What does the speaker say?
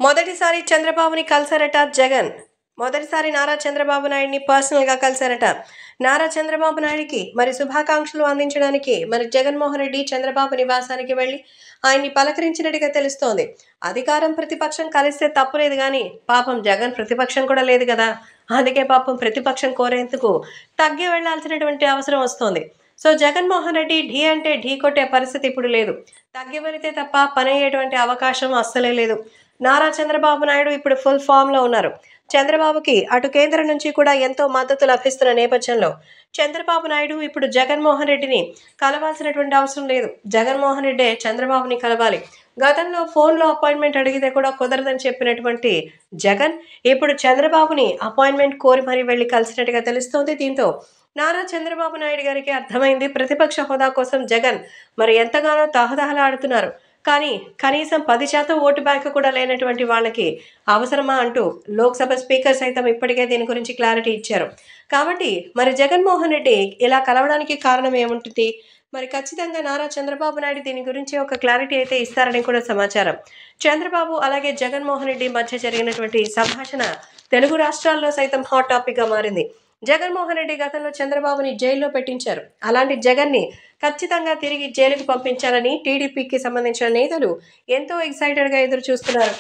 మొదటిసారి చంద్రబాబుని కలిశారట జగన్. మొదటిసారి నారా చంద్రబాబు నాయుడిని పర్సనల్‌గా కలిశారట. నారా చంద్రబాబు నాయుడికి మరి శుభాకాంక్షలు అందించడానికి మరి జగన్మోహన్ రెడ్డి చంద్రబాబు నివాసానికి వెళ్లి ఆయన్ని పలకరించినట్టుగా తెలుస్తోంది. అధికారం, ప్రతిపక్షం కలిస్తే తప్పులేదు గానీ పాపం జగన్ ప్రతిపక్షం కూడా లేదు కదా! అందుకే పాపం ప్రతిపక్షం కోరేందుకు తగ్గి వెళ్లాల్సినటువంటి అవసరం వస్తోంది. సో జగన్మోహన్ రెడ్డి ఢీ అంటే ఢీ కొట్టే పరిస్థితి ఇప్పుడు లేదు. తగ్గి వెళితే తప్ప పనయ్యేటువంటి అవకాశం అస్సలే లేదు. నారా చంద్రబాబు నాయుడు ఇప్పుడు ఫుల్ ఫామ్‌లో ఉన్నారు. చంద్రబాబుకి అటు కేంద్రం నుంచి కూడా ఎంతో మద్దతు లభిస్తున్న నేపథ్యంలో చంద్రబాబు నాయుడు ఇప్పుడు జగన్మోహన్ రెడ్డిని కలవాల్సినటువంటి అవసరం లేదు. జగన్మోహన్ రెడ్డే చంద్రబాబుని కలవాలి. గతంలో ఫోన్‌లో అపాయింట్‌మెంట్ అడిగితే కూడా కుదరదని చెప్పినటువంటి జగన్ ఇప్పుడు చంద్రబాబుని అపాయింట్‌మెంట్ కోరి మరీ వెళ్లి కలిసినట్టుగా తెలుస్తోంది. దీంతో నారా చంద్రబాబు నాయుడు గారికి అర్థమైంది ప్రతిపక్ష హోదా కోసం జగన్ మరి ఎంతగానో తహతహలాడుతున్నారు. కానీ కనీసం 10% ఓటు బ్యాంకు కూడా లేనటువంటి వాళ్ళకి అవసరమా అంటూ లోక్సభ స్పీకర్ సైతం ఇప్పటికే దీని గురించి క్లారిటీ ఇచ్చారు. కాబట్టి మరి జగన్మోహన్ రెడ్డి ఇలా కలవడానికి కారణం ఏముంటుంది? మరి ఖచ్చితంగా నారా చంద్రబాబు నాయుడు దీని గురించి ఒక క్లారిటీ అయితే ఇస్తారని కూడా సమాచారం. చంద్రబాబు అలాగే జగన్మోహన్ రెడ్డి మధ్య జరిగినటువంటి సంభాషణ తెలుగు రాష్ట్రాల్లో సైతం హాట్ టాపిక్‌గా మారింది. జగన్మోహన్ రెడ్డి గతంలో చంద్రబాబుని జైల్లో పెట్టించారు. అలాంటి జగన్‌ని ఖచ్చితంగా తిరిగి జైలుకి పంపించాలని టీడీపీకి సంబంధించిన నేతలు ఎంతో ఎక్సైటెడ్‌గా ఎదురు చూస్తున్నారు.